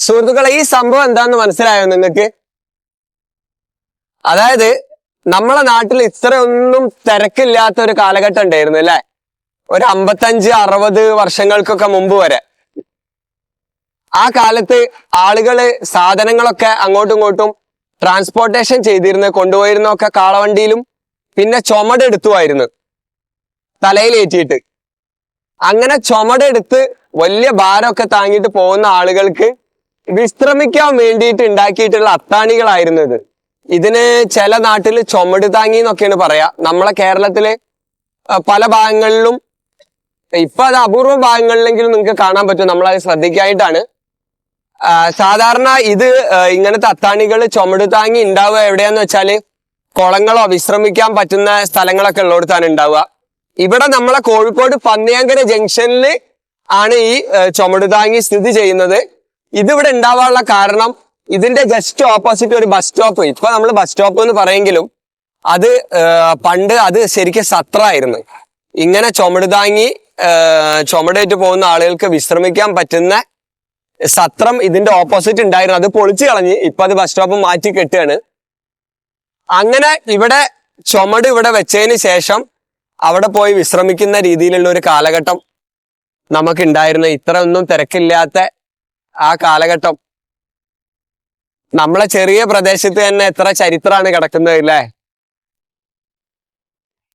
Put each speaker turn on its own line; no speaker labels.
സുഹൃത്തുക്കളെ, ഈ സംഭവം എന്താന്ന് മനസ്സിലായോ നിങ്ങൾക്ക്? അതായത് നമ്മളെ നാട്ടിൽ ഇത്രയൊന്നും തിരക്കില്ലാത്ത ഒരു കാലഘട്ടം ഉണ്ടായിരുന്നു അല്ലെ? ഒരു 55-60 വർഷങ്ങൾക്കൊക്കെ മുമ്പ് വരെ. ആ കാലത്ത് ആളുകള് സാധനങ്ങളൊക്കെ അങ്ങോട്ടും ഇങ്ങോട്ടും ട്രാൻസ്പോർട്ടേഷൻ ചെയ്തിരുന്നു, കൊണ്ടുപോയിരുന്നൊക്കെ കാളവണ്ടിയിലും പിന്നെ ചുമടെടുത്തുമായിരുന്നു, തലയിലേറ്റിയിട്ട്. അങ്ങനെ ചുമടെടുത്ത് വലിയ ഭാരമൊക്കെ താങ്ങിയിട്ട് പോകുന്ന ആളുകൾക്ക് വിശ്രമിക്കാൻ വേണ്ടിയിട്ട് ഉണ്ടാക്കിയിട്ടുള്ള അത്താണികളായിരുന്നു ഇത്. ഇതിന് ചില നാട്ടിൽ ചുമട് താങ്ങി എന്നൊക്കെയാണ് പറയാ. നമ്മളെ കേരളത്തില് പല ഭാഗങ്ങളിലും ഇപ്പൊ അത് അപൂർവ ഭാഗങ്ങളിലെങ്കിലും നിങ്ങൾക്ക് കാണാൻ പറ്റും, നമ്മളത് ശ്രദ്ധിക്കായിട്ടാണ്. സാധാരണ ഇത് ഇങ്ങനത്തെ അത്താണികൾ ചുമട് താങ്ങി ഉണ്ടാവുക എവിടെയാന്ന് വെച്ചാല് കുളങ്ങളോ വിശ്രമിക്കാൻ പറ്റുന്ന സ്ഥലങ്ങളൊക്കെ ഉള്ളിടത്താണ് ഉണ്ടാവുക. ഇവിടെ നമ്മളെ കോഴിക്കോട് പന്നിയാങ്കര ജംഗ്ഷനിൽ ആണ് ഈ ചുമട് താങ്ങി സ്ഥിതി ചെയ്യുന്നത്. ഇതിവിടെ ഉണ്ടാവാനുള്ള കാരണം ഇതിന്റെ ജസ്റ്റ് ഓപ്പോസിറ്റ് ഒരു ബസ് സ്റ്റോപ്പ്. ഇപ്പൊ നമ്മൾ ബസ് സ്റ്റോപ്പ് എന്ന് പറയെങ്കിലും അത് പണ്ട് അത് ശരിക്കും സത്രമായിരുന്നു. ഇങ്ങനെ ചുമട് താങ്ങി ചുമടേറ്റ് പോകുന്ന ആളുകൾക്ക് വിശ്രമിക്കാൻ പറ്റുന്ന സത്രം ഇതിന്റെ ഓപ്പോസിറ്റ് ഉണ്ടായിരുന്നു. അത് പൊളിച്ചു കളഞ്ഞ് ഇപ്പൊ അത് ബസ് സ്റ്റോപ്പ് മാറ്റി കെട്ടുകയാണ്. അങ്ങനെ ഇവിടെ ചുമട് ഇവിടെ വെച്ചതിന് ശേഷം അവിടെ പോയി വിശ്രമിക്കുന്ന രീതിയിലുള്ള ഒരു കാലഘട്ടം നമുക്കുണ്ടായിരുന്നു. ഇത്ര ഒന്നും തിരക്കില്ലാത്ത ആ കാലഘട്ടം. നമ്മളെ ചെറിയ പ്രദേശത്ത് തന്നെ എത്ര ചരിത്രമാണ് കിടക്കുന്നത് അല്ലേ?